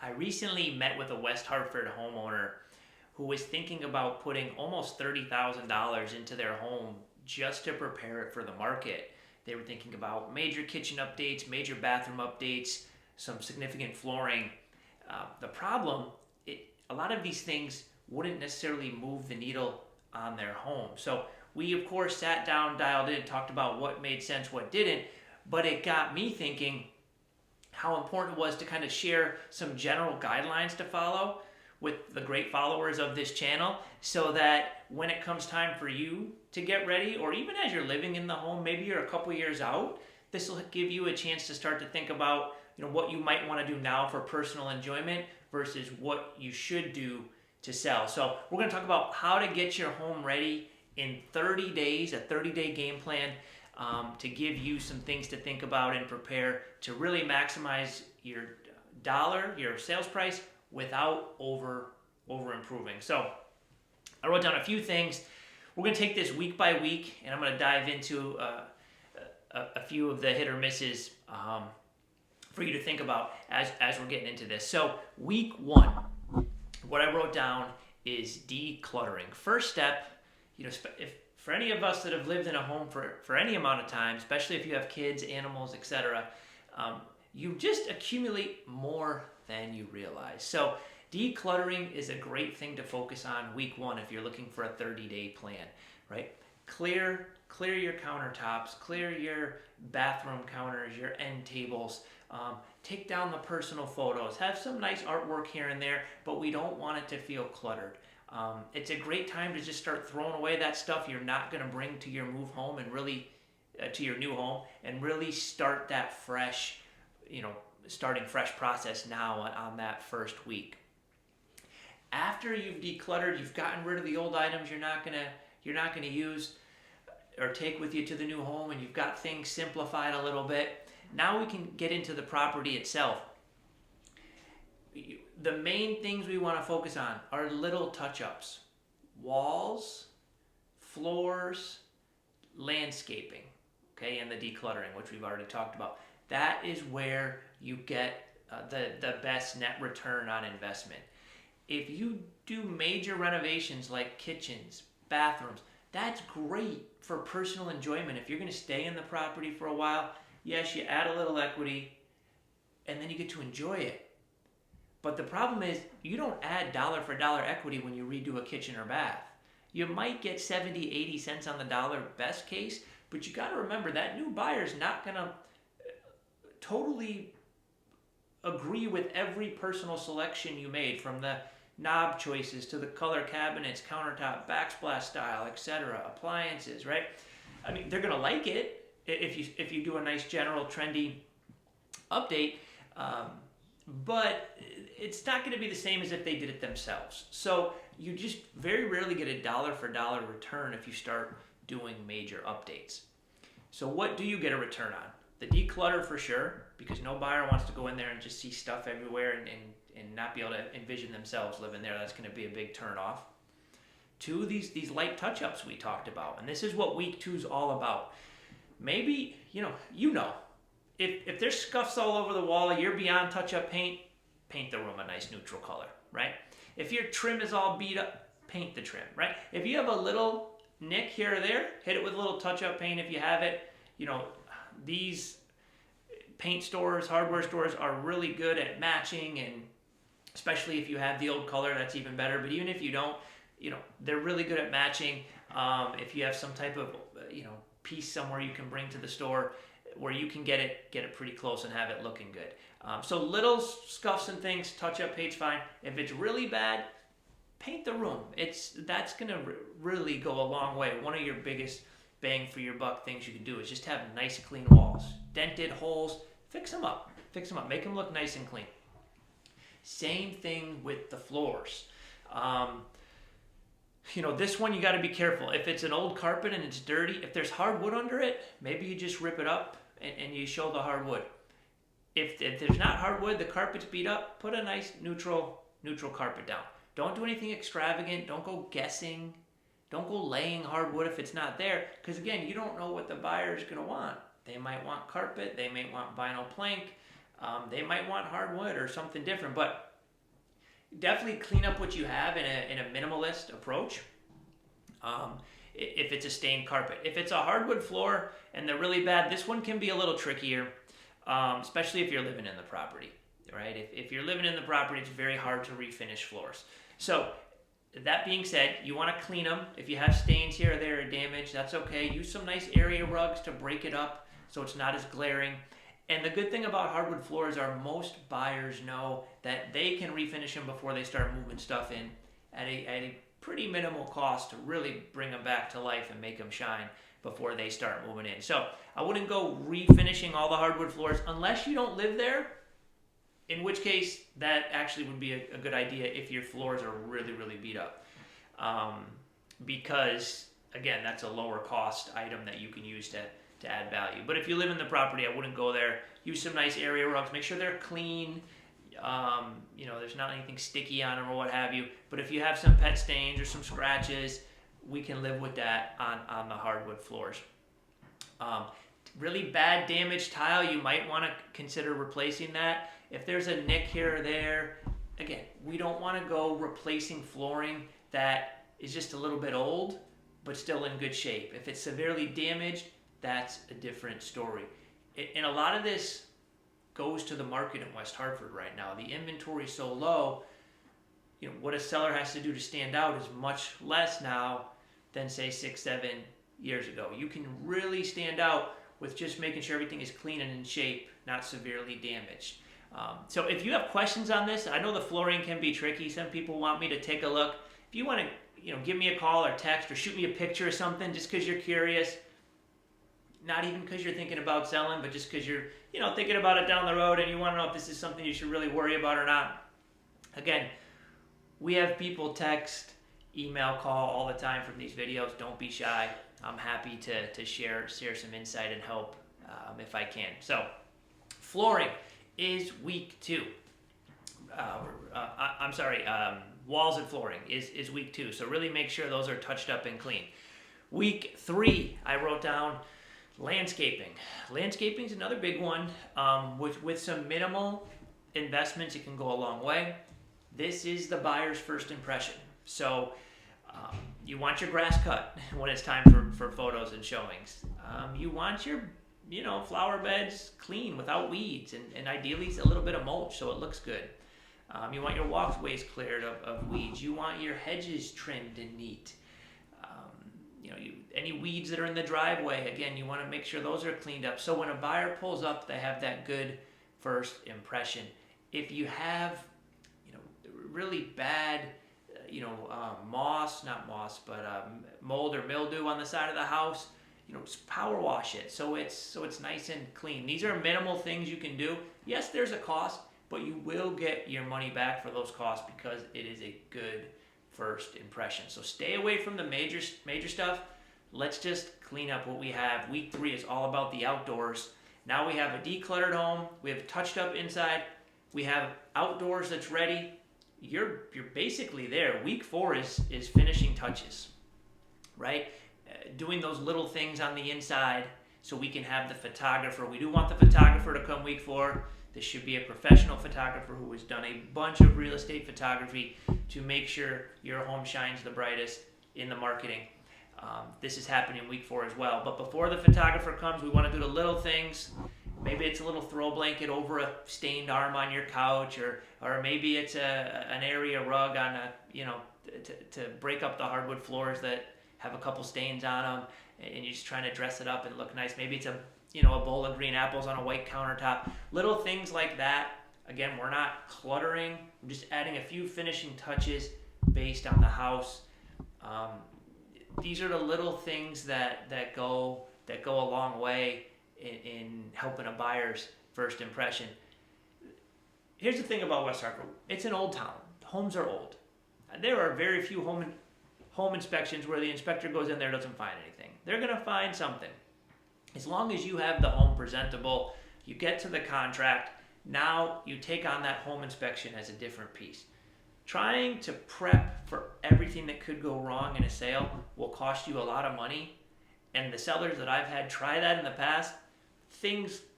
I recently met with a West Hartford homeowner who was thinking about putting almost $30,000 into their home just to prepare it for the market. They were thinking about major kitchen updates, major bathroom updates, some significant flooring. The problem, a lot of these things wouldn't necessarily move the needle on their home. So we, of course, sat down, dialed in, talked about what made sense, what didn't, but it got me thinking how important it was to kind of share some general guidelines to follow with the great followers of this channel so that when it comes time for you to get ready, or even as you're living in the home, maybe you're a couple years out, this will give you a chance to start to think about what you might want to do now for personal enjoyment versus what you should do to sell. So we're going to talk about how to get your home ready in 30 days, a 30-day game plan to give you some things to think about and prepare to really maximize your your sales price without over improving. So I wrote down a few things. We're going to take this week by week, and I'm going to dive into a few of the hit or misses for you to think about as we're getting into this. So week one, what I wrote down is decluttering. First step, if for any of us that have lived in a home for any amount of time, especially if you have kids, animals, etc., you just accumulate more than you realize. So decluttering is a great thing to focus on week one if you're looking for a 30-day plan, right? Clear your countertops, clear your bathroom counters, your end tables, take down the personal photos, have some nice artwork here and there, but we don't want it to feel cluttered. It's a great time to just start throwing away that stuff you're not going to bring to your move home and really to your new home, and really start that fresh, starting fresh process now on that first week. After you've decluttered, you've gotten rid of the old items you're not gonna use or take with you to the new home, and you've got things simplified a little bit. Now we can get into the property itself. The main things we want to focus on are little touch-ups: walls, floors, landscaping, okay, and the decluttering, which we've already talked about. That is where you get the best net return on investment. If you do major renovations like kitchens, bathrooms, that's great for personal enjoyment. If you're going to stay in the property for a while, yes, you add a little equity and then you get to enjoy it. But the problem is you don't add dollar for dollar equity when you redo a kitchen or bath. You might get 70, 80 cents on the dollar best case, but you got to remember that new buyer's not going to totally agree with every personal selection you made, from the knob choices to the color cabinets, countertop, backsplash style, etc., appliances, right? I mean, they're going to like it if you do a nice general trendy update, but it's not going to be the same as if they did it themselves. So you just very rarely get a dollar for dollar return if you start doing major updates. So what do you get a return on? The declutter for sure, because no buyer wants to go in there and just see stuff everywhere and not be able to envision themselves living there. That's going to be a big turn off. Two, these light touch-ups we talked about, and this is what week two is all about. Maybe, if there's scuffs all over the wall, you're beyond touch-up paint the room a nice neutral color, right? If your trim is all beat up, paint the trim, right? If you have a little nick here or there, hit it with a little touch-up paint if you have it. These paint stores, hardware stores are really good at matching, and especially if you have the old color, that's even better. But even if you don't, they're really good at matching. If you have some type of, piece somewhere you can bring to the store where you can get it pretty close and have it looking good. So little scuffs and things, touch-up paint's fine. If it's really bad, paint the room. That's going to really go a long way. One of your biggest bang for your buck things you can do is just have nice clean walls. Dented holes, fix them up, make them look nice and clean. Same thing with the floors. This one you got to be careful. If it's an old carpet and it's dirty, if there's hardwood under it, maybe you just rip it up and you show the hardwood. If there's not hardwood, the carpet's beat up, put a nice neutral carpet down. Don't do anything extravagant. Don't go guessing. Don't go laying hardwood if it's not there, because again, you don't know what the buyer is going to want. They might want carpet, they may want vinyl plank, they might want hardwood or something different, but Definitely clean up what you have in a minimalist approach. If it's a stained carpet. If it's a hardwood floor and they're really bad, this one can be a little trickier, especially if you're living in the property, right? If you're living in the property, it's very hard to refinish floors. So that being said, you want to clean them. If you have stains here or there or damage, that's okay. Use some nice area rugs to break it up so it's not as glaring. And the good thing about hardwood floors are most buyers know that they can refinish them before they start moving stuff in at a pretty minimal cost to really bring them back to life and make them shine before they start moving in. So I wouldn't go refinishing all the hardwood floors unless you don't live there, in which case that actually would be a good idea if your floors are really, really beat up. Because, again, that's a lower cost item that you can use to add value. But if you live in the property, I wouldn't go there. Use some nice area rugs. Make sure they're clean. There's not anything sticky on them or what have you. But if you have some pet stains or some scratches, we can live with that on the hardwood floors. Really bad damaged tile, you might want to consider replacing that. If there's a nick here or there, again, we don't want to go replacing flooring that is just a little bit old but still in good shape. If it's severely damaged, that's a different story. And a lot of this goes to the market in West Hartford right now. The inventory is so low, what a seller has to do to stand out is much less now than say 6-7 years ago. You can really stand out with just making sure everything is clean and in shape, not severely damaged. So if you have questions on this, I know the flooring can be tricky. Some people want me to take a look. If you want to give me a call or text or shoot me a picture or something just because you're curious, not even because you're thinking about selling, but just because you're thinking about it down the road and you want to know if this is something you should really worry about or not. Again, we have people text, email, call all the time from these videos. Don't be shy. I'm happy to share some insight and help if I can. So, flooring is week 2. Walls and flooring is week 2. So really make sure those are touched up and clean. Week 3, I wrote down landscaping. Landscaping is another big one. With some minimal investments, it can go a long way. This is the buyer's first impression. So you want your grass cut when it's time for photos and showings. You want your flower beds clean without weeds and ideally a little bit of mulch so it looks good. You want your walkways cleared of weeds. You want your hedges trimmed and neat. Any weeds that are in the driveway, again, you want to make sure those are cleaned up. So when a buyer pulls up, they have that good first impression. If you have, really bad, mold or mildew on the side of the house, just power wash it so it's nice and clean. These are minimal things you can do. Yes, there's a cost, but you will get your money back for those costs because it is a good first impression. So stay away from the major stuff. Let's just clean up what we have. Week 3 is all about the outdoors. Now we have a decluttered home. We have touched up inside. We have outdoors that's ready. You're basically there. Week 4 is finishing touches, right? Doing those little things on the inside so we can have the photographer. We do want the photographer to come week 4. This should be a professional photographer who has done a bunch of real estate photography to make sure your home shines the brightest in the marketing. This is happening week 4 as well. But before the photographer comes, we want to do the little things. Maybe it's a little throw blanket over a stained arm on your couch, or maybe it's an area rug on to break up the hardwood floors that have a couple stains on them, and you're just trying to dress it up and look nice. Maybe it's a bowl of green apples on a white countertop. Little things like that. Again, we're not cluttering. We're just adding a few finishing touches based on the house. These are the little things that go a long way in helping a buyer's first impression. Here's the thing about West Hartford. It's an old town. Homes are old. There are very few home inspections where the inspector goes in there and doesn't find anything. They're going to find something. As long as you have the home presentable, you get to the contract, now you take on that home inspection as a different piece. Trying to prep for everything that could go wrong in a sale will cost you a lot of money. And the sellers that I've had try that in the past,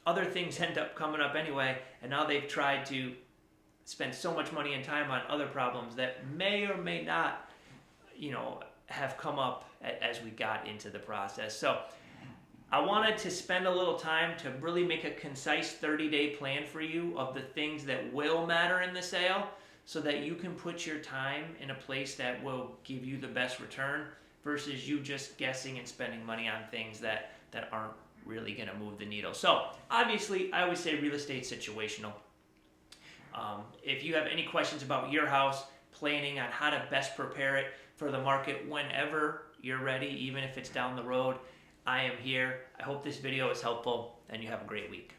other things end up coming up anyway, and now they've tried to spend so much money and time on other problems that may or may not, have come up as we got into the process. So I wanted to spend a little time to really make a concise 30-day plan for you of the things that will matter in the sale so that you can put your time in a place that will give you the best return versus you just guessing and spending money on things that aren't really going to move the needle. So obviously, I always say real estate situational. If you have any questions about your house, planning on how to best prepare it for the market whenever you're ready, even if it's down the road, I am here. I hope this video is helpful, and you have a great week.